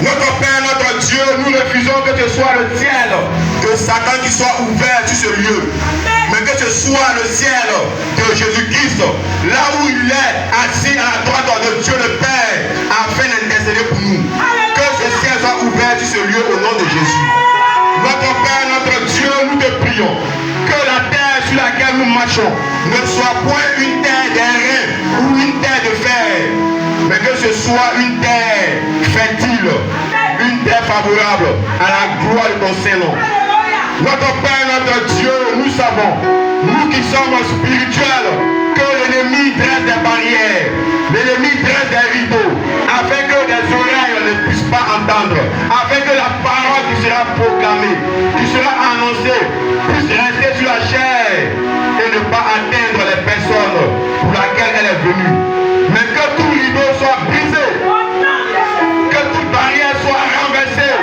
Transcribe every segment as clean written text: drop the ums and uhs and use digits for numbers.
Notre Père, notre Dieu, nous refusons que ce soit le ciel, que Satan qui soit ouvert sur ce lieu. Mais que ce soit le ciel de Jésus-Christ, là où il est assis à la droite de Dieu le Père, afin d'intercéder pour nous. Que ce ciel soit ouvert sur ce lieu au nom de Jésus. Notre Père, notre Dieu, nous te prions. Que la terre sur laquelle nous marchons ne soit point une terre d'airain ou une terre de fer, mais que ce soit une terre fertile, une terre favorable à la gloire de ton Saint-Nom. Notre Père, notre Dieu, nous savons, nous qui sommes spirituels, que l'ennemi dresse des barrières, l'ennemi dresse des rideaux, afin que les oreilles ne puissent pas entendre, afin que la parole qui sera proclamée, qui sera annoncée, puisse rester sur la chair et ne pas atteindre les personnes pour lesquelles elle est venue. Mais que tout rideau soit brisé, que toute barrière soit renversée,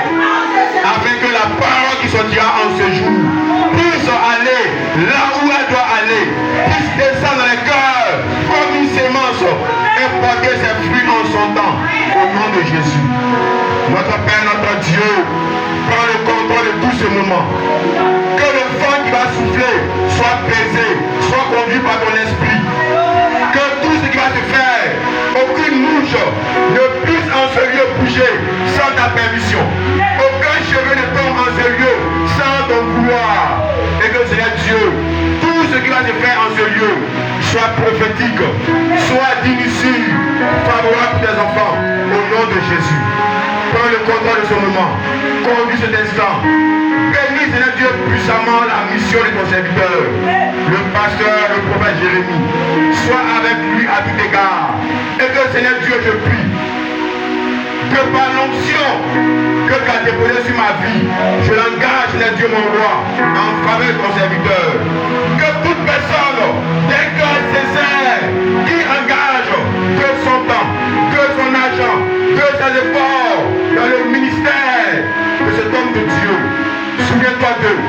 afin que la parole qui sortira en ce jour puisse aller là où elle doit aller, puisse descendre dans les cœurs comme une sémence et porter ses fruits en son temps, au nom de Jésus. Notre Père, notre Dieu, prends le contrôle de tout ce moment. Que le vent qui va souffler soit baisé, soit conduit par ton esprit. Que tout ce qui va se faire, aucune mouche ne puisse en ce lieu bouger sans ta permission. Aucun cheveu ne tombe en ce lieu sans ton vouloir. Et que Seigneur Dieu, tout ce qui va se faire en ce lieu soit prophétique, soit d'initie, favorable pour tes enfants, au nom de Jésus. Prends le contrôle de ce moment, conduis cet instant. Bénis, Seigneur Dieu, puissamment la mission de ton serviteur, le pasteur, le prophète Jérémie. Sois avec lui à tout égard. Et que, Seigneur Dieu, je prie, que par l'onction que tu as déposée sur ma vie, je l'engage, Seigneur Dieu, mon roi, en faveur de ton serviteur. Que toute personne, d'un cœur sincère, qui engage que son temps, que son argent, que ses efforts dans le ministère de cet homme de Dieu, souviens-toi d'eux.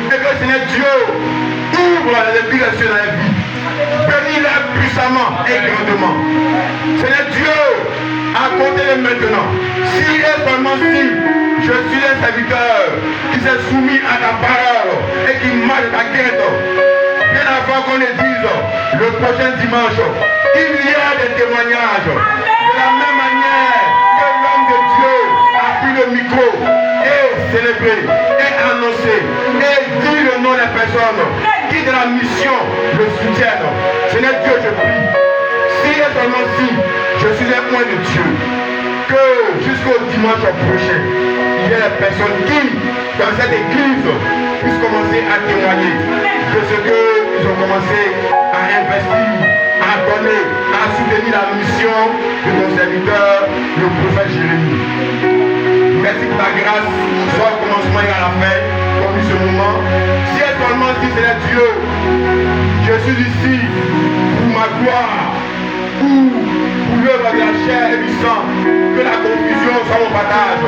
Et que, Seigneur Dieu, ouvre les écrits des cieux dans la vie. Bénis-les puissamment et grandement. Seigneur Dieu, accordez-les maintenant. Si et seulement si je suis un serviteur qui s'est soumis à ta parole et qui marche ta quête, bien avant qu'on ne dise le prochain dimanche, il y a des témoignages. De la même manière que l'homme de Dieu a pris le micro et célébré et annoncé et dit le nom des personnes qui de la mission le soutiennent. Seigneur Dieu, je prie, si et seulement si je suis un point de Dieu, que jusqu'au dimanche prochain, il y ait des personnes qui, dans cette église, puissent commencer à témoigner de ce qu'ils ont commencé à investir, à donner, à soutenir la mission de ton serviteur, le prophète Jérémie. Merci pour ta grâce, soit au commencement et à la fin, comme ce moment. Si seulement si c'est Dieu, je suis ici pour ma gloire, pour l'œuvre de la chair et du sang, que la confusion soit mon partage.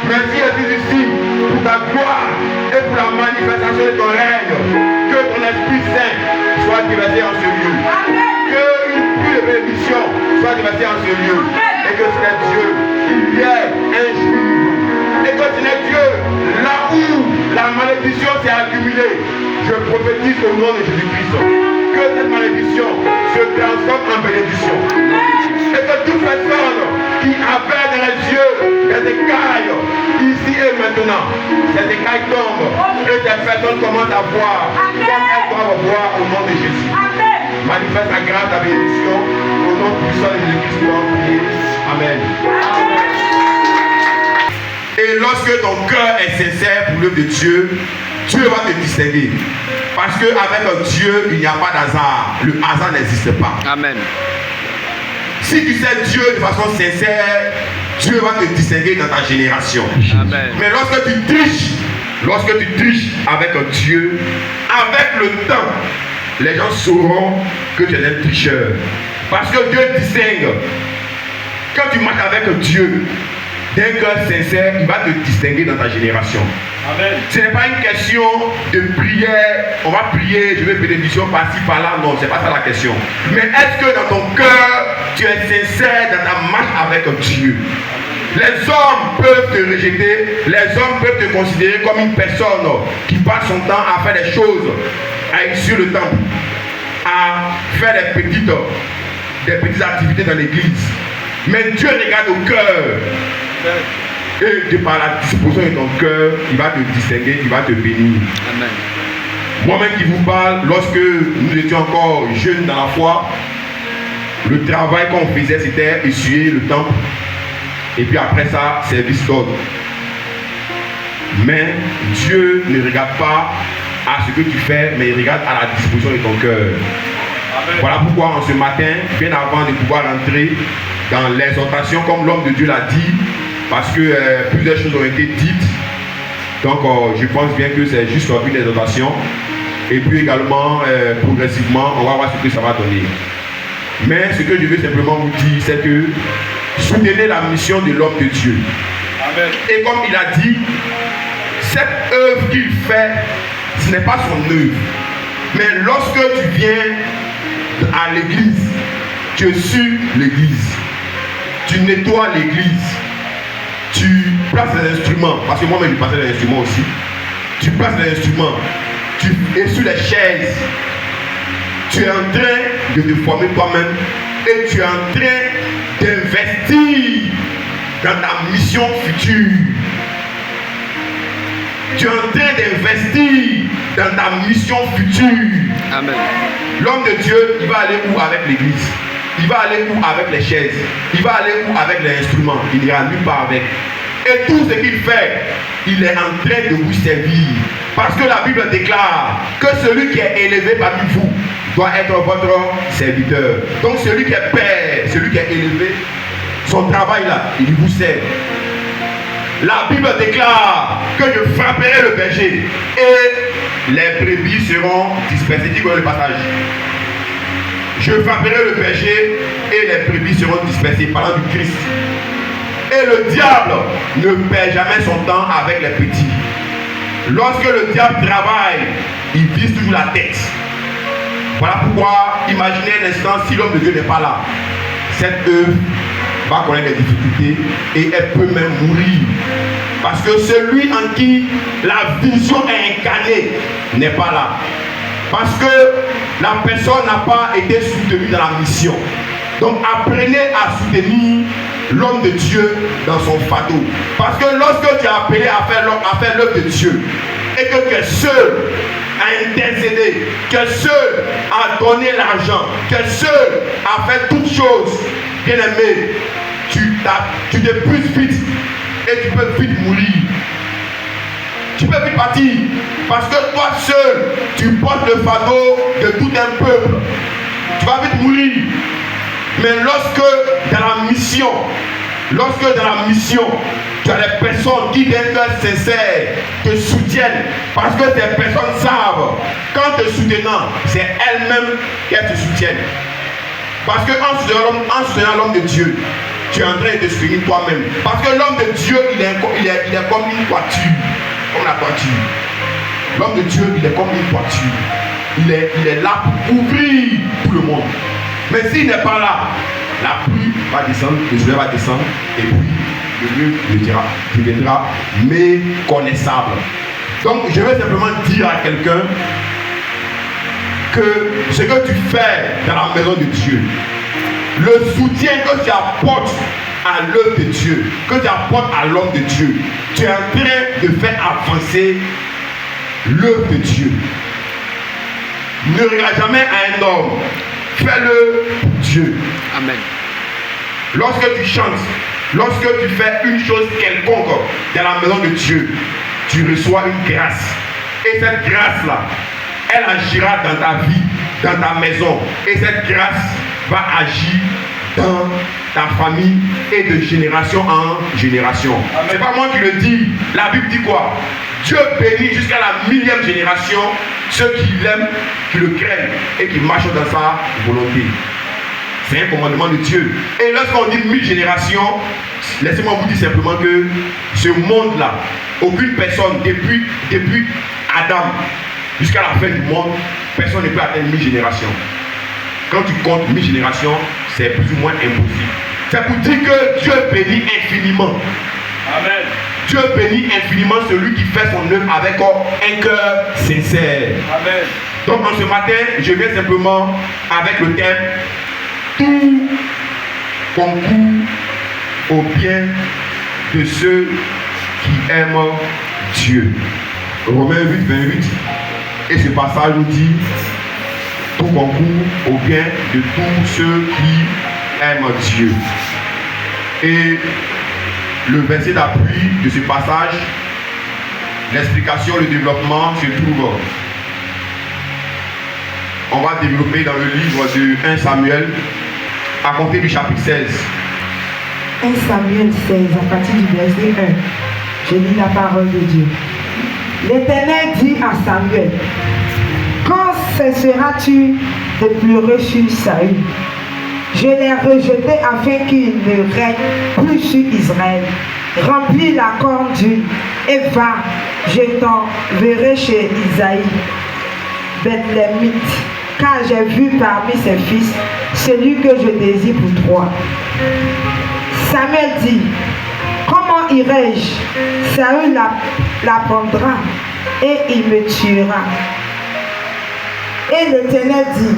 Merci je suis ici pour ta gloire et pour la manifestation de ton règne. Que ton Esprit Saint soit déversé en ce lieu. Que une pluie de bénédiction soit déversée en ce lieu. Et que Seigneur Dieu, il y ait un jour. Et que Seigneur Dieu, là où la malédiction s'est accumulée, je prophétise au nom de Jésus-Christ. Que cette malédiction se transforme en bénédiction. Et que toute personne qui avait dans les yeux des écailles, ici et maintenant, ces écailles tombent et ces personnes commencent à voir comme elles doivent voir au nom de Jésus. Manifeste la grâce, la bénédiction, au nom puissant de Jésus-Christ, nous avons prié. Amen. Et lorsque ton cœur est sincère pour l'œuvre de Dieu, Dieu va te distinguer. Parce qu'avec Dieu, il n'y a pas d'hasard. Le hasard n'existe pas. Amen. Si tu sais Dieu de façon sincère, Dieu va te distinguer dans ta génération. Amen. Mais lorsque tu triches avec Dieu, avec le temps, les gens sauront que tu es un tricheur. Parce que Dieu distingue. Quand tu marches avec Dieu, d'un cœur sincère, il va te distinguer dans ta génération. Amen. Ce n'est pas une question de prière, on va prier, je vais bénédiction par-ci, par-là, non, ce n'est pas ça la question. Mais est-ce que dans ton cœur, tu es sincère dans ta marche avec Dieu? Les hommes peuvent te rejeter, les hommes peuvent te considérer comme une personne qui passe son temps à faire des choses, à sur le temple, à faire des petites activités dans l'église. Mais Dieu regarde au cœur. Et de par la disposition de ton cœur, il va te distinguer, il va te bénir. Amen. Moi-même qui vous parle, lorsque nous étions encore jeunes dans la foi, le travail qu'on faisait, c'était essuyer le temple. Et puis après ça, service d'ordre. Mais Dieu ne regarde pas à ce que tu fais, mais il regarde à la disposition de ton cœur. Voilà pourquoi en ce matin, bien avant de pouvoir entrer dans l'exhortation, comme l'homme de Dieu l'a dit, parce que plusieurs choses ont été dites. Donc je pense bien que c'est juste une exhortation. Et puis également, progressivement, on va voir ce que ça va donner. Mais ce que je veux simplement vous dire, c'est que soutenez la mission de l'homme de Dieu. Amen. Et comme il a dit, cette œuvre qu'il fait, ce n'est pas son œuvre. Mais lorsque tu viens à l'église, tu essuies l'église, tu nettoies l'église, tu places les instruments, parce que moi-même je passais les instruments aussi, tu places les instruments, tu essuies les chaises, tu es en train de te former toi-même et tu es en train d'investir dans ta mission future. Tu es en train d'investir dans ta mission future. Amen. L'homme de Dieu, il va aller où avec l'église? Il va aller où avec les chaises? Il va aller où avec les instruments? Il n'ira nulle part avec. Et tout ce qu'il fait, il est en train de vous servir. Parce que la Bible déclare que celui qui est élevé parmi vous doit être votre serviteur. Donc celui qui est père, celui qui est élevé, son travail là, il vous sert. La Bible déclare que je frapperai le berger et les brebis seront dispersées. Dis-moi le passage. Je frapperai le berger et les brebis seront dispersées, parlant du Christ. Et le diable ne perd jamais son temps avec les petits. Lorsque le diable travaille, il vise toujours la tête. Voilà pourquoi, imaginez un instant, si l'homme de Dieu n'est pas là, cette œuvre va connaître des difficultés et elle peut même mourir. Parce que celui en qui la vision est incarnée n'est pas là. Parce que la personne n'a pas été soutenue dans la mission. Donc apprenez à soutenir l'homme de Dieu dans son fardeau. Parce que lorsque tu es appelé à faire l'œuvre de Dieu et que tu es seul à intercéder, tu es seul à donner l'argent, tu es seul à faire toutes choses, bien aimé, tu t'épuises vite et tu peux vite mourir. Tu peux vite partir parce que toi seul, tu portes le fardeau de tout un peuple. Tu vas vite mourir. Mais lorsque dans la mission, tu as des personnes qui d'un cœur sincère te soutiennent parce que ces personnes savent qu'en te soutenant, c'est elles-mêmes qu'elles te soutiennent. Parce qu'en soutenant l'homme de Dieu, tu es en train de te soutenir toi-même. Parce que l'homme de Dieu, il est comme une toiture. Comme la toiture. L'homme de Dieu, il est comme une toiture. Il est là pour couvrir tout le monde. Mais s'il n'est pas là, la pluie va descendre, le soleil va descendre, et puis le lieu deviendra méconnaissable. Donc je veux simplement dire à quelqu'un que ce que tu fais dans la maison de Dieu, le soutien que tu apportes à l'œuvre de Dieu, que tu apportes à l'homme de Dieu, tu es en train de faire avancer l'œuvre de Dieu. Ne regarde jamais à un homme, fais-le pour Dieu. Amen. Lorsque tu chantes, lorsque tu fais une chose quelconque dans la maison de Dieu, tu reçois une grâce. Et cette grâce-là, elle agira dans ta vie, dans ta maison. Et cette grâce va agir dans ta famille et de génération en génération. C'est pas moi qui le dis. La Bible dit quoi? Dieu bénit jusqu'à la 1000e génération ceux qui l'aiment, qui le craignent et qui marchent dans sa volonté. C'est un commandement de Dieu. Et lorsqu'on dit 1000 générations, laissez-moi vous dire simplement que ce monde-là, aucune personne, depuis Adam jusqu'à la fin du monde, personne ne peut atteindre 1000 générations. Quand tu comptes 1000 générations, c'est plus ou moins impossible. C'est pour dire que Dieu bénit infiniment. Amen. Dieu bénit infiniment celui qui fait son œuvre avec un cœur sincère. Amen. Donc en ce matin, je viens simplement avec le thème tout concourt au bien de ceux qui aiment Dieu. Romains 8, 28. Et ce passage nous dit tout concourt au bien de tous ceux qui aiment Dieu. Et le verset d'appui de ce passage, l'explication, le développement se trouve. On va développer dans le livre de 1 Samuel, à compter du chapitre 16. 1 Samuel 16, à partir du verset 1. Je lis la parole de Dieu. L'Éternel dit à Samuel, quand cesseras-tu de pleurer sur Saül? Je l'ai rejeté afin qu'il ne règne plus sur Israël. Remplis la corne d'huile et va, je t'enverrai chez Isaïe, Bethlémite, car j'ai vu parmi ses fils celui que je désire pour toi. Samuel dit, comment irai-je? Saül l'apprendra et il me tuera. Et l'Éternel dit,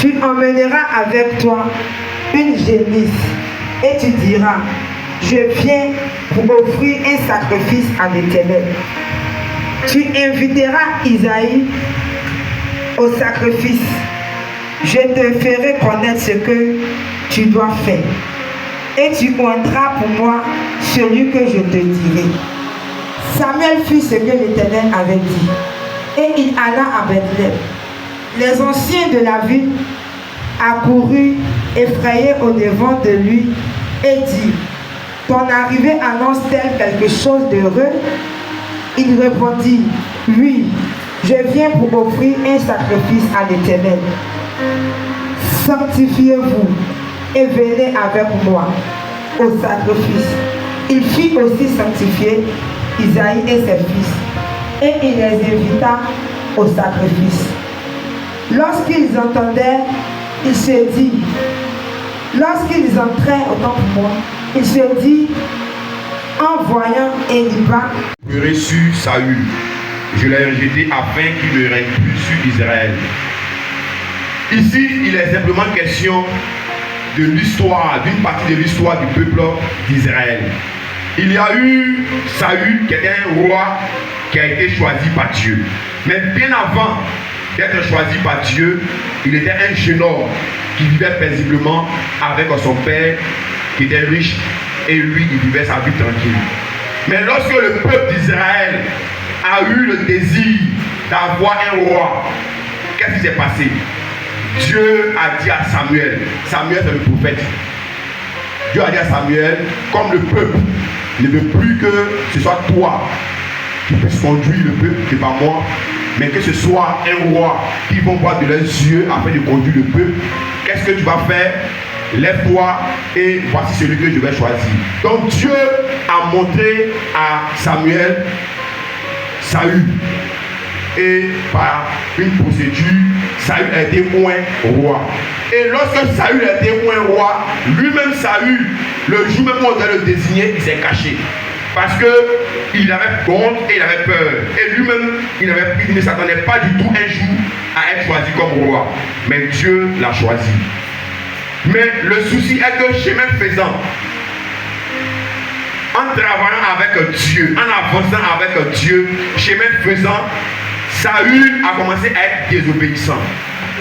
tu emmèneras avec toi une génisse et tu diras, je viens pour offrir un sacrifice à l'Éternel. Tu inviteras Isaïe au sacrifice. Je te ferai connaître ce que tu dois faire. Et tu oindras pour moi celui que je te dirai. Samuel fit ce que l'Éternel avait dit. Et il alla à Bethléem. Les anciens de la ville accoururent effrayés au-devant de lui et dirent, ton arrivée annonce-t-elle quelque chose d'heureux? Il répondit, oui, je viens pour offrir un sacrifice à l'Éternel. Sanctifiez-vous et venez avec moi au sacrifice. Il fit aussi sanctifier Isaïe et ses fils, et il les invita au sacrifice. Lorsqu'ils entendaient, il se dit, lorsqu'ils entraient, autant pour moi, il se dit, en voyant Eliba, Je reçus Saül, je l'ai rejeté afin qu'il ne règne plus sur Israël. Ici, il est simplement question de l'histoire, d'une partie de l'histoire du peuple d'Israël. Il y a eu Saül qui était un roi qui a été choisi par Dieu. Mais bien avant d'être choisi par Dieu, il était un jeune homme qui vivait paisiblement avec son père qui était riche et lui il vivait sa vie tranquille. Mais lorsque le peuple d'Israël a eu le désir d'avoir un roi, qu'est-ce qui s'est passé? Dieu a dit à Samuel, Samuel c'est le prophète, Dieu a dit à Samuel, comme le peuple ne veut plus que ce soit toi qui puisses conduire le peuple, c'est pas moi, mais que ce soit un roi qui vont voir de leurs yeux afin de conduire le peuple, qu'est-ce que tu vas faire? Lève-toi et voici celui que je vais choisir. Donc Dieu a montré à Samuel Saül. Et par une procédure, Saül a été oint roi. Et lorsque Saül a été oint roi, lui-même Saül, le jour même où on devait le désigner, il s'est caché. Parce qu'il avait honte et il avait peur. Et lui-même, il ne s'attendait pas du tout un jour à être choisi comme roi. Mais Dieu l'a choisi. Mais le souci est que chemin faisant, en travaillant avec Dieu, en avançant avec Dieu, chemin faisant, Saül a commencé à être désobéissant.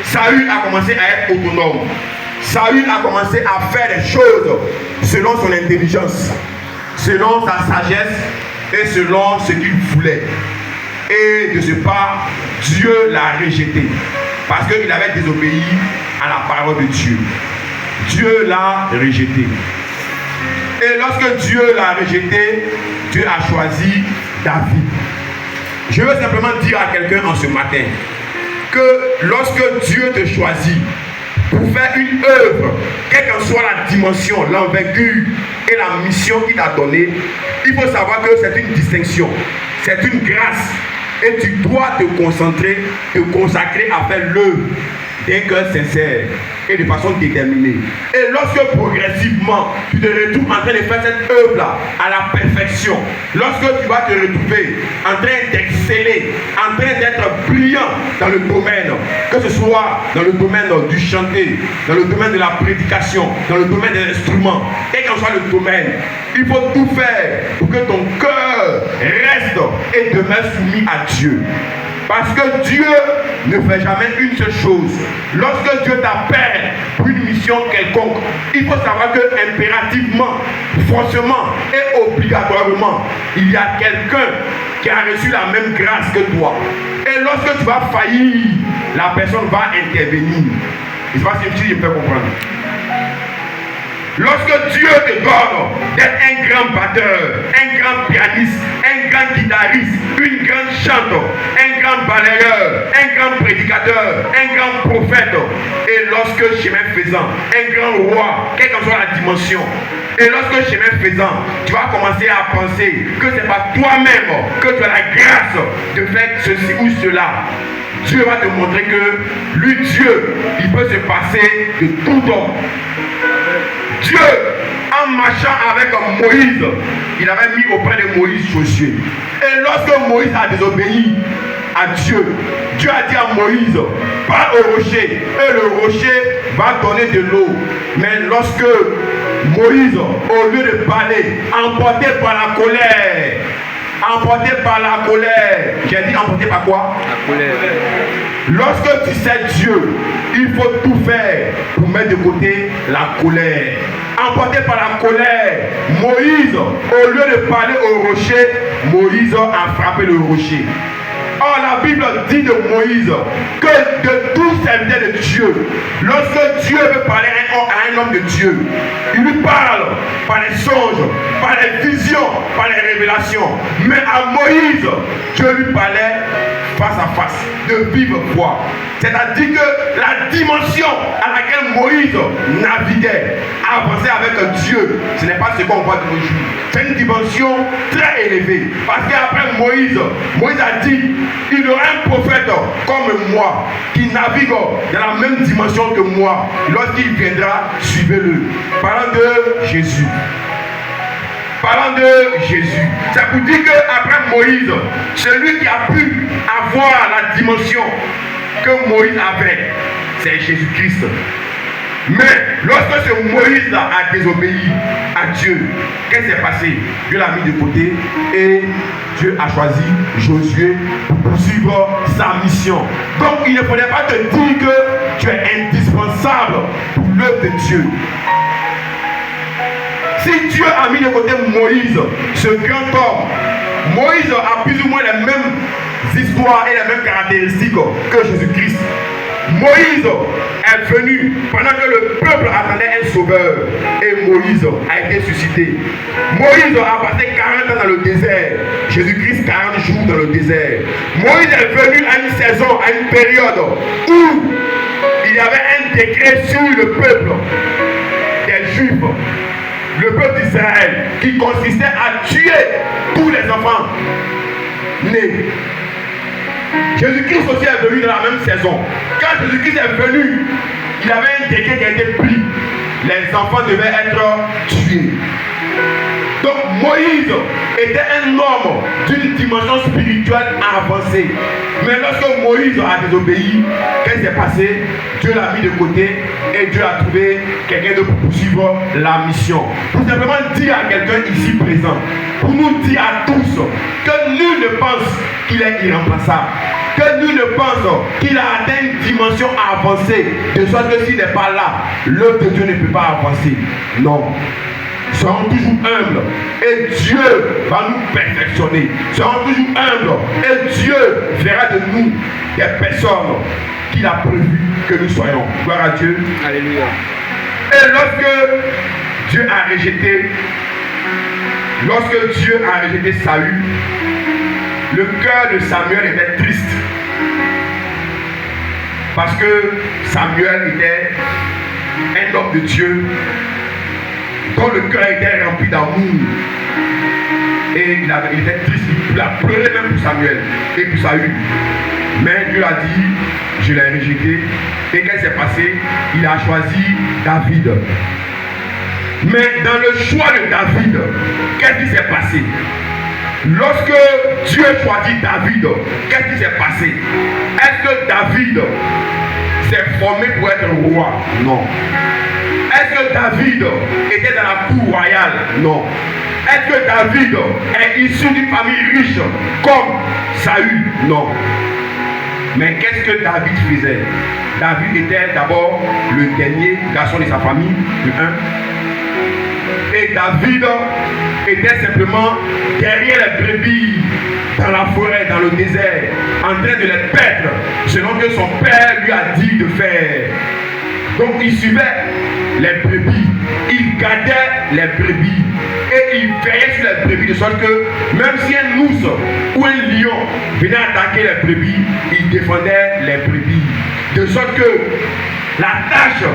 Saül a commencé à être autonome. Saül a commencé à faire les choses selon son intelligence, selon sa sagesse et selon ce qu'il voulait. Et de ce pas, Dieu l'a rejeté parce qu'il avait désobéi à la parole de Dieu. Dieu l'a rejeté. Et lorsque Dieu l'a rejeté, Dieu a choisi David. Je veux simplement dire à quelqu'un en ce matin que lorsque Dieu te choisit pour faire une œuvre, quelle que soit la dimension, l'envergure et la mission qu'il t'a donnée, il faut savoir que c'est une distinction, c'est une grâce. Et tu dois te concentrer, te consacrer à faire l'œuvre d'un cœur sincère et de façon déterminée. Et lorsque progressivement tu te retrouves en train de faire cette œuvre-là à la perfection, lorsque tu vas te retrouver en train d'exceller, en train d'être brillant dans le domaine, que ce soit dans le domaine du chanter, dans le domaine de la prédication, dans le domaine des instruments, quel qu'en soit le domaine, il faut tout faire pour que ton cœur reste et demeure soumis à Dieu. Parce que Dieu ne fait jamais une seule chose. Lorsque Dieu t'appelle pour une mission quelconque, il faut savoir que impérativement, forcément et obligatoirement, il y a quelqu'un qui a reçu la même grâce que toi. Et lorsque tu vas faillir, la personne va intervenir. Je ne sais pas si je me fais comprendre. Lorsque Dieu te donne d'être un grand batteur, un grand pianiste, un grand guitariste, une grande chanteuse, un grand balayeur, un grand prédicateur, un grand prophète, et lorsque chemin faisant, un grand roi, quelle que soit la dimension, et lorsque chemin faisant, tu vas commencer à penser que c'est pas toi-même que tu as la grâce de faire ceci ou cela, Dieu va te montrer que lui, Dieu, il peut se passer de tout homme. Dieu, en marchant avec Moïse, il avait mis auprès de Moïse Josué. Et lorsque Moïse a désobéi à Dieu, Dieu a dit à Moïse, parle au rocher, et le rocher va donner de l'eau. Mais lorsque Moïse, au lieu de parler, emporté par la colère, j'ai dit emporté par quoi? La colère. Lorsque tu sais Dieu, il faut tout faire pour mettre de côté la colère. Emporté par la colère, Moïse, au lieu de parler au rocher, Moïse a frappé le rocher. Or, la Bible dit de Moïse que de tout serviteur de Dieu, lorsque Dieu veut parler à un homme de Dieu, il lui parle par les songes, par les visions, par les révélations. Mais à Moïse, Dieu lui parlait face à face, de vive voix. C'est-à-dire que la dimension à laquelle Moïse naviguait, avançait avec Dieu, ce n'est pas ce qu'on voit de nos jours. C'est une dimension très élevée. Parce qu'après Moïse a dit, il y aura un prophète comme moi qui navigue dans la même dimension que moi. Lorsqu'il viendra, suivez-le. Parlant de Jésus. Parlant de Jésus, ça vous dit qu'après Moïse, celui qui a pu avoir la dimension que Moïse avait, c'est Jésus-Christ. Mais lorsque ce Moïse-là a désobéi à Dieu, qu'est-ce qui s'est passé? Dieu l'a mis de côté et Dieu a choisi Josué pour poursuivre sa mission. Donc il ne faudrait pas te dire que tu es indispensable pour l'œuvre de Dieu. Si Dieu a mis de côté Moïse, ce grand homme, Moïse a plus ou moins les mêmes histoires et les mêmes caractéristiques que Jésus-Christ. Moïse est venu pendant que le peuple attendait un sauveur et Moïse a été suscité. Moïse a passé 40 ans dans le désert, Jésus-Christ 40 jours dans le désert. Moïse est venu à une saison, à une période où il y avait un décret sur le peuple des Juifs, le peuple d'Israël, qui consistait à tuer tous les enfants nés. Jésus-Christ aussi est venu dans la même saison. Quand Jésus-Christ est venu, il y avait un décret qui a été pris. Les enfants devaient être tués. Donc Moïse était un homme d'une dimension spirituelle avancée. Mais lorsque Moïse a désobéi, qu'est-ce qui s'est passé? Dieu l'a mis de côté et Dieu a trouvé quelqu'un de pour poursuivre la mission. Pour simplement dire à quelqu'un ici présent, pour nous dire à tous que nul ne pense qu'il est irremplaçable, que nul ne pense qu'il a atteint une dimension avancée, de sorte que s'il n'est pas là, l'œuvre de Dieu ne peut pas avancer. Non. Soyons toujours humbles et Dieu va nous perfectionner. Soyons toujours humbles et Dieu fera de nous des personnes qu'il a prévu que nous soyons. Gloire à Dieu. Alléluia. Et lorsque Dieu a rejeté Saül, le cœur de Samuel était triste. Parce que Samuel était un homme de Dieu dont le cœur était rempli d'amour. Et il était triste, il a pleuré même pour Samuel et pour Saül. Mais Dieu a dit, je l'ai rejeté. Et qu'est-ce qui s'est passé? Il a choisi David. Mais dans le choix de David, qu'est-ce qui s'est passé? Lorsque Dieu choisit David, qu'est-ce qui s'est passé? Est-ce que David s'est formé pour être roi? Non. Est-ce que David était dans la cour royale? Non. Est-ce que David est issu d'une famille riche comme Saül? Non. Mais qu'est-ce que David faisait? David était d'abord le dernier garçon de sa famille, de 1. Et David était simplement derrière les brebis, dans la forêt, dans le désert, en train de les paître, selon que son père lui a dit de faire. Donc il suivait les brebis, il gardait les brebis, et il veillait sur les brebis, de sorte que même si un ours ou un lion venait attaquer les brebis, il défendait les brebis. De sorte que la tâche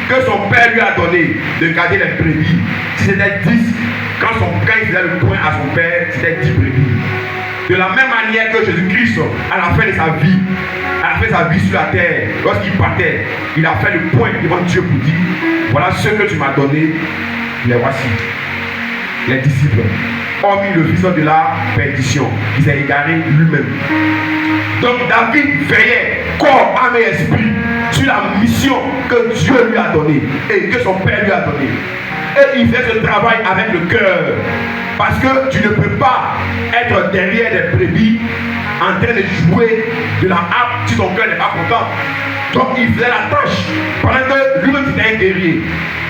que son père lui a donnée de garder les brebis, c'était 10. Quand il faisait le point à son père, c'était 10 brebis. De la même manière que Jésus-Christ, à la fin de sa vie, sur la terre, lorsqu'il partait, il a fait le point devant Dieu pour dire, voilà ce que tu m'as donné, les voici. Les disciples, hormis le fils de la perdition, qui s'est égaré lui-même. Donc David veillait corps, âme et esprit sur la mission que Dieu lui a donnée et que son père lui a donnée. Et il fait ce travail avec le cœur. Parce que tu ne peux pas être derrière des brebis en train de jouer de la harpe si ton cœur n'est pas content. Donc il faisait la tâche. Pendant que lui-même c'était un guerrier.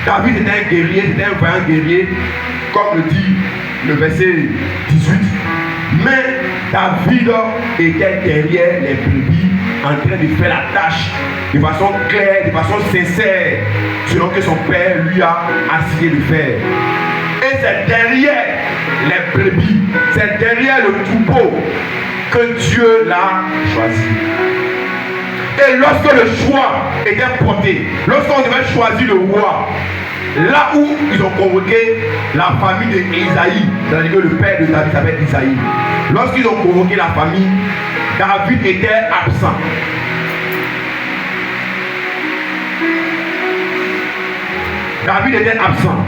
David était un guerrier, c'était un vaillant guerrier, comme le dit le verset 18. Mais David était derrière les brebis en train de faire la tâche de façon claire, de façon sincère, selon que son père lui a assigné de faire. Et c'est derrière les brebis, c'est derrière le troupeau que Dieu l'a choisi. Et lorsque le choix était porté, lorsqu'on devait choisir le roi, là où ils ont convoqué la famille d'Isaïe, c'est-à-dire que le père de David s'appelle Isaïe, lorsqu'ils ont convoqué la famille, David était absent. David était absent.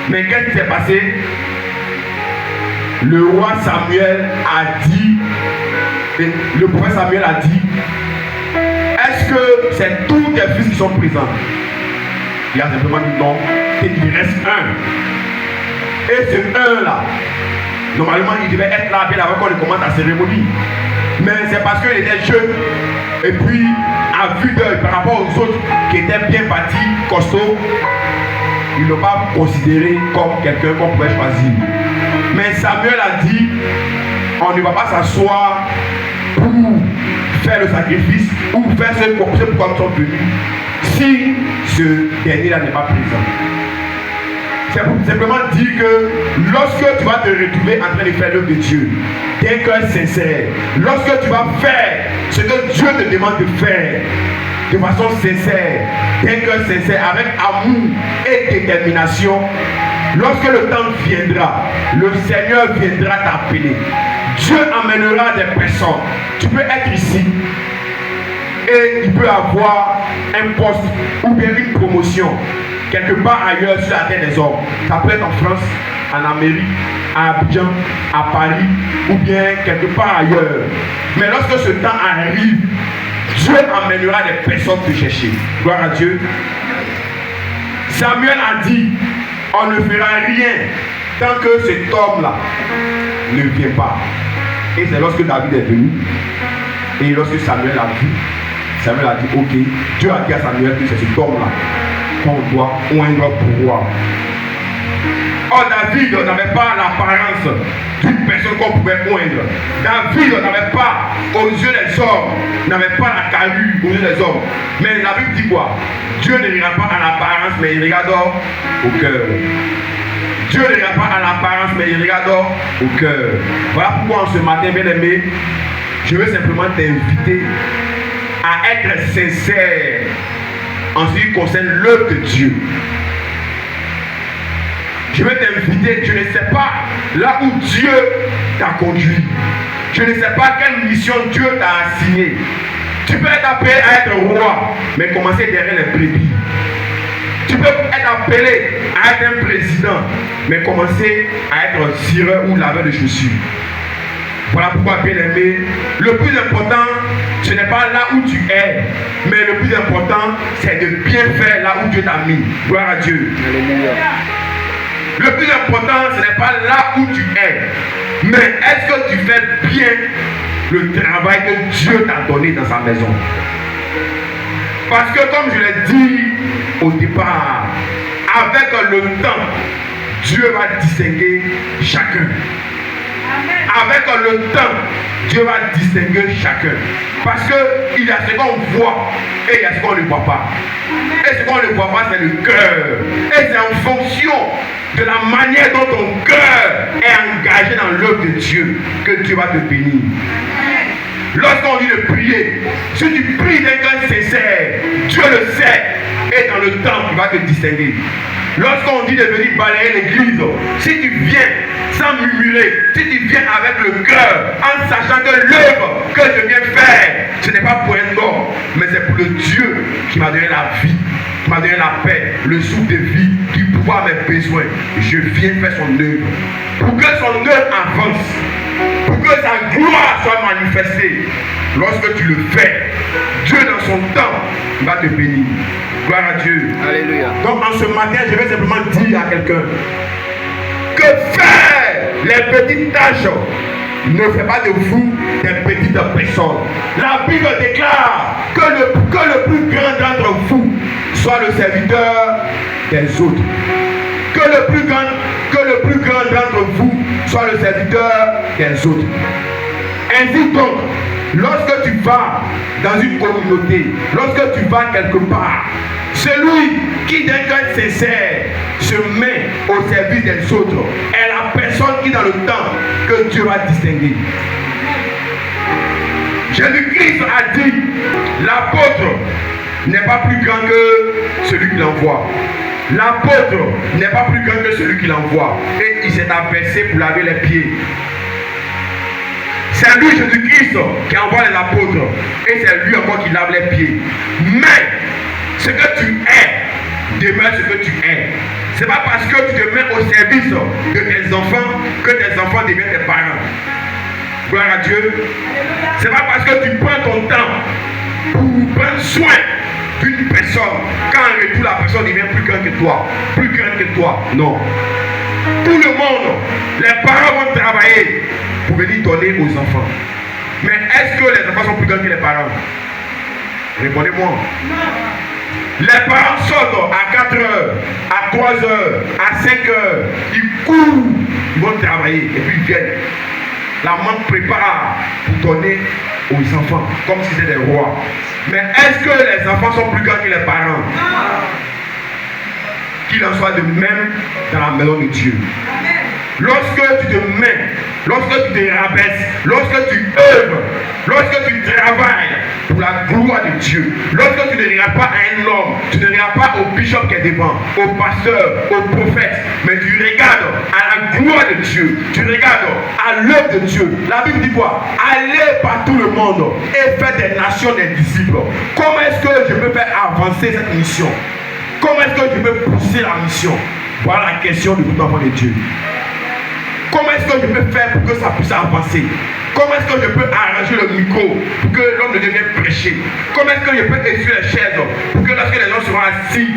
Mais qu'est-ce qui s'est passé? Le roi Samuel a dit, et le prophète Samuel a dit, est-ce que c'est tous tes fils qui sont présents? Il a simplement dit non, et il reste un. Et ce un là, normalement il devait être là bien avant qu'on ne commence la cérémonie. Mais c'est parce qu'il était jeune, et puis à vue d'œil par rapport aux autres qui étaient bien bâtis, costauds, ils ne l'ont pas considéré comme quelqu'un qu'on pouvait choisir. Mais Samuel a dit, on ne va pas s'asseoir pour faire le sacrifice ou faire ce pourquoi nous sommes venus si ce dernier-là n'est pas présent. C'est pour simplement dire que lorsque tu vas te retrouver en train de faire l'œuvre de Dieu, d'un cœur sincère, lorsque tu vas faire ce que Dieu te demande de faire, de façon sincère, d'un cœur sincère, avec amour et détermination, lorsque le temps viendra, le Seigneur viendra t'appeler. Dieu amènera des personnes. Tu peux être ici et il peut avoir un poste ou bien une promotion quelque part ailleurs sur la terre des hommes. Ça peut être en France, en Amérique, à Abidjan, à Paris ou bien quelque part ailleurs. Mais lorsque ce temps arrive, Dieu amènera des personnes te chercher. Gloire à Dieu. Samuel a dit, on ne fera rien tant que cet homme-là ne vient pas. Et c'est lorsque David est venu et lorsque Samuel a vu, Samuel a dit, ok, Dieu a dit à Samuel que c'est cet homme-là qu'on doit oindre pour roi. Or David n'avait pas l'apparence d'une personne qu'on pouvait oindre. David n'avait pas, aux yeux des hommes, n'avait pas la carrure aux yeux des hommes. Mais la Bible dit quoi? Dieu ne regarde pas à l'apparence, mais il regarde au cœur. Dieu ne regarde pas à l'apparence, mais il regarde au cœur. Voilà pourquoi en ce matin, bien aimé, je veux simplement t'inviter à être sincère en ce qui concerne l'œuvre de Dieu. je vais t'inviter. Je ne sais pas là où Dieu t'a conduit. Je ne sais pas quelle mission Dieu t'a assignée. Tu peux être appelé à être roi, mais commencer derrière les brebis. Tu peux être appelé à être un président, mais commencer à être cireur ou laveur de chaussures. Voilà pourquoi, bien aimé, le plus important, ce n'est pas là où tu es, mais le plus important, c'est de bien faire là où Dieu t'a mis. Gloire à Dieu. Alléluia. Le plus important, ce n'est pas là où tu es, mais est-ce que tu fais bien le travail que Dieu t'a donné dans sa maison? Parce que comme je l'ai dit au départ, avec le temps, Dieu va distinguer chacun. Avec le temps, Dieu va distinguer chacun. Parce qu'il y a ce qu'on voit et il y a ce qu'on ne voit pas. Et ce qu'on ne voit pas, c'est le cœur. Et c'est en fonction de la manière dont ton cœur est engagé dans l'œuvre de Dieu que Dieu va te bénir. Lorsqu'on dit de prier, si tu pries d'un cœur sincère, Dieu le sait. Et dans le temps, il va te distinguer. Lorsqu'on dit de venir balayer l'église, si tu viens sans murmurer, si tu viens avec le cœur, en sachant que l'œuvre que je viens faire, ce n'est pas pour un homme, mais c'est pour le Dieu qui m'a donné la vie, qui m'a donné la paix, le souffle de vie, qui pourvoit mes besoins. Je viens faire son œuvre. Pour que son œuvre avance, pour que sa gloire soit manifestée. Lorsque tu le fais, Dieu dans son temps va te bénir. Gloire à Dieu. Alléluia. Donc en ce matin, je vais simplement dire à quelqu'un que faire les petites tâches ne fait pas de vous des petites personnes. La Bible déclare que le plus grand d'entre vous soit le serviteur des autres. Que le plus grand d'entre vous soit le serviteur des autres. Ainsi donc, lorsque tu vas dans une communauté, lorsque tu vas quelque part, celui qui d'un cœur sincère se met au service des autres est la personne qui dans le temps que Dieu va distinguer. Jésus-Christ a dit, l'apôtre n'est pas plus grand que celui qui l'envoie. L'apôtre n'est pas plus grand que celui qui l'envoie. Et il s'est abaissé pour laver les pieds. C'est lui, Jésus-Christ, qui envoie les apôtres. Et c'est lui encore qui lave les pieds. Mais ce que tu es demeure ce que tu es. Ce n'est pas parce que tu te mets au service de tes enfants que tes enfants deviennent tes parents. Gloire à Dieu. Ce n'est pas parce que tu prends ton temps pour prendre soin d'une personne quand en retour la personne devient plus grande que toi. Plus grande que toi. Non. Tout le monde, les parents vont travailler pour venir donner aux enfants. Mais est-ce que les enfants sont plus grands que les parents? Répondez-moi. Les parents sortent à 4 heures, à 3 heures, à 5 heures. Ils courent, ils vont travailler et puis ils viennent. La maman prépare pour donner aux enfants, comme si c'était des rois. Mais est-ce que les enfants sont plus grands que les parents? Qu'il en soit de même dans la maison de Dieu. Lorsque tu te mets, lorsque tu te rabaisses, lorsque tu œuvres, lorsque tu travailles pour la gloire de Dieu, lorsque tu ne regardes pas à un homme, tu ne regardes pas au bishop qui est devant, au pasteur, au prophète, mais tu regardes à la gloire de Dieu, tu regardes à l'œuvre de Dieu. La Bible dit quoi? Allez par tout le monde et faites des nations des disciples. Comment est-ce que je peux faire avancer cette mission? Comment est-ce que je peux pousser la mission? Voilà la question de tout enfant de Dieu. Comment est-ce que je peux faire pour que ça puisse avancer? Comment est-ce que je peux arranger le micro pour que l'homme ne devienne prêcher? Comment est-ce que je peux essuyer les chaises pour que lorsque les gens seront assis,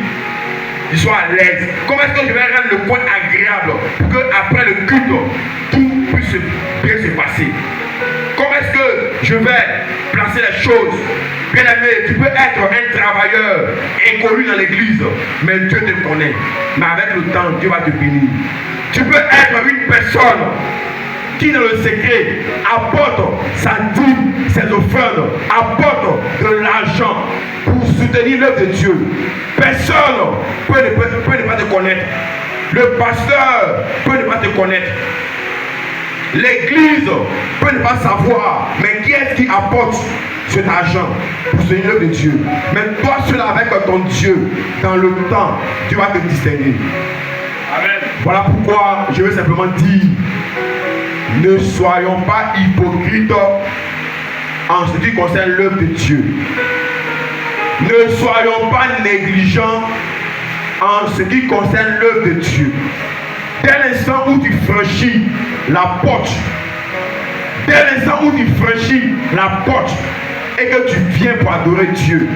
ils soient à l'aise? Comment est-ce que je vais rendre le point agréable pour qu'après le culte, tout puisse bien se passer? Comment est-ce que je vais placer les choses? Bien aimé, tu peux être un travailleur inconnu dans l'église, mais Dieu te connaît. Mais avec le temps, Dieu va te bénir. Tu peux être une personne qui dans le secret apporte sa dîme, ses offrandes, apporte de l'argent pour soutenir l'œuvre de Dieu. Personne peut ne pas te connaître. Le pasteur peut ne pas te connaître. L'église peut ne pas savoir, mais qui est-ce qui apporte cet argent pour soutenir l'œuvre de Dieu? Mais toi seul avec ton Dieu, dans le temps, tu vas te distinguer. Amen. Voilà pourquoi je veux simplement dire, ne soyons pas hypocrites en ce qui concerne l'œuvre de Dieu. Ne soyons pas négligents en ce qui concerne l'œuvre de Dieu. Dès l'instant où tu franchis la porte, dès l'instant où tu franchis la porte et que tu viens pour adorer Dieu,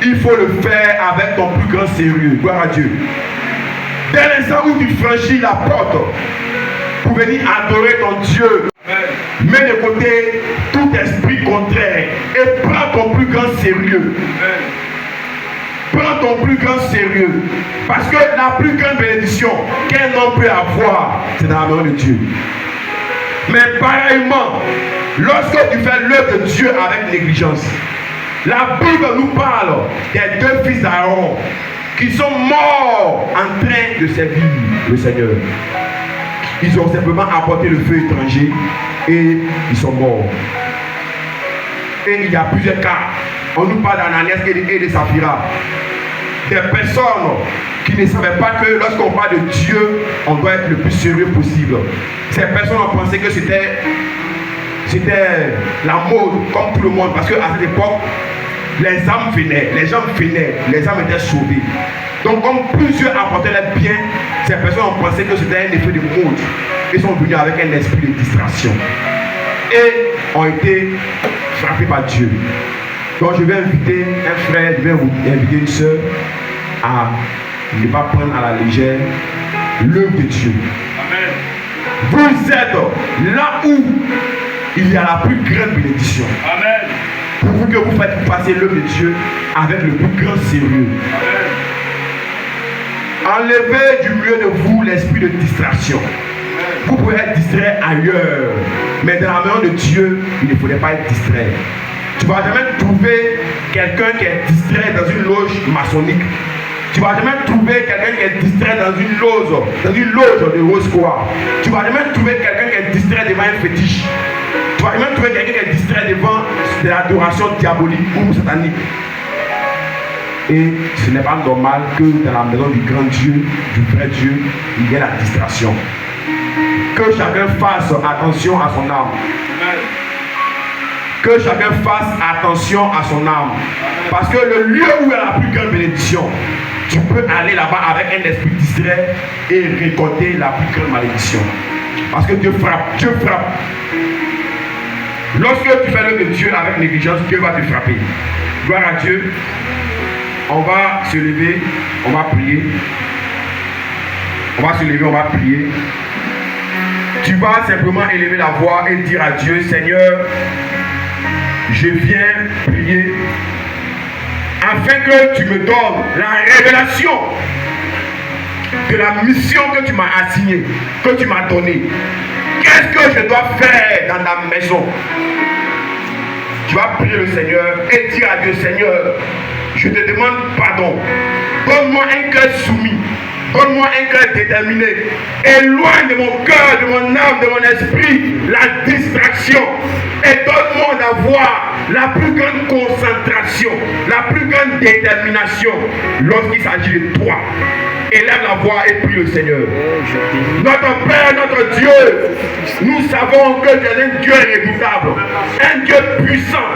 il faut le faire avec ton plus grand sérieux. Gloire à Dieu. Dès l'instant où tu franchis la porte pour venir adorer ton Dieu, mets de côté tout esprit contraire et prends ton plus grand sérieux. Prends ton plus grand sérieux. Parce que la plus grande bénédiction qu'un homme peut avoir, c'est dans la main de Dieu. Mais pareillement, lorsque tu fais l'œuvre de Dieu avec négligence, la Bible nous parle des deux fils d'Aaron qui sont morts en train de servir le Seigneur. Ils ont simplement apporté le feu étranger et ils sont morts. Et il y a plusieurs cas. On nous parle d'Ananias et de Saphira. Des personnes qui ne savaient pas que lorsqu'on parle de Dieu, on doit être le plus sérieux possible. Ces personnes ont pensé que c'était la mode comme tout le monde. Parce qu'à cette époque, les âmes venaient, les gens venaient, les âmes étaient sauvées. Donc comme plusieurs apportaient les biens, ces personnes ont pensé que c'était un effet de mode. Ils sont venus avec un esprit de distraction. Et ont été frappés par Dieu. Donc je vais inviter un frère, je vais vous inviter une soeur à ne pas prendre à la légère l'œuvre de Dieu. Amen. Vous êtes là où il y a la plus grande bénédiction. Amen. Pour vous que vous faites passer l'œuvre de Dieu avec le plus grand sérieux. Amen. Enlevez du milieu de vous l'esprit de distraction. Amen. Vous pouvez être distrait ailleurs, mais dans la main de Dieu, il ne faudrait pas être distrait. Tu ne vas jamais trouver quelqu'un qui est distrait dans une loge maçonnique. Tu ne vas jamais trouver quelqu'un qui est distrait dans une loge de Rose Square. Tu ne vas jamais trouver quelqu'un qui est distrait devant un fétiche. Tu ne vas jamais trouver quelqu'un qui est distrait devant de l'adoration diabolique ou satanique. Et ce n'est pas normal que dans la maison du grand Dieu, du vrai Dieu, il y ait la distraction. Que chacun fasse attention à son âme. Que chacun fasse attention à son âme. Parce que le lieu où il y a la plus grande bénédiction, tu peux aller là-bas avec un esprit distrait et récolter la plus grande malédiction. Parce que Dieu frappe, Dieu frappe. Lorsque tu fais l'œuvre de Dieu avec négligence, Dieu va te frapper. Gloire à Dieu. On va se lever, on va prier. On va se lever, on va prier. Tu vas simplement élever la voix et dire à Dieu, Seigneur, je viens prier afin que tu me donnes la révélation de la mission que tu m'as assignée, que tu m'as donnée. Qu'est-ce que je dois faire dans ta maison? Tu vas prier le Seigneur et dire à Dieu, Seigneur, je te demande pardon. Donne-moi un cœur soumis. Donne-moi un cœur déterminé. Éloigne de mon cœur, de mon âme, de mon esprit la distraction. Et donne-moi d'avoir la plus grande concentration, la plus grande détermination lorsqu'il s'agit de toi. Élève la voix et prie le Seigneur. Notre Père, notre Dieu, nous savons que tu es un Dieu redoutable, un Dieu puissant.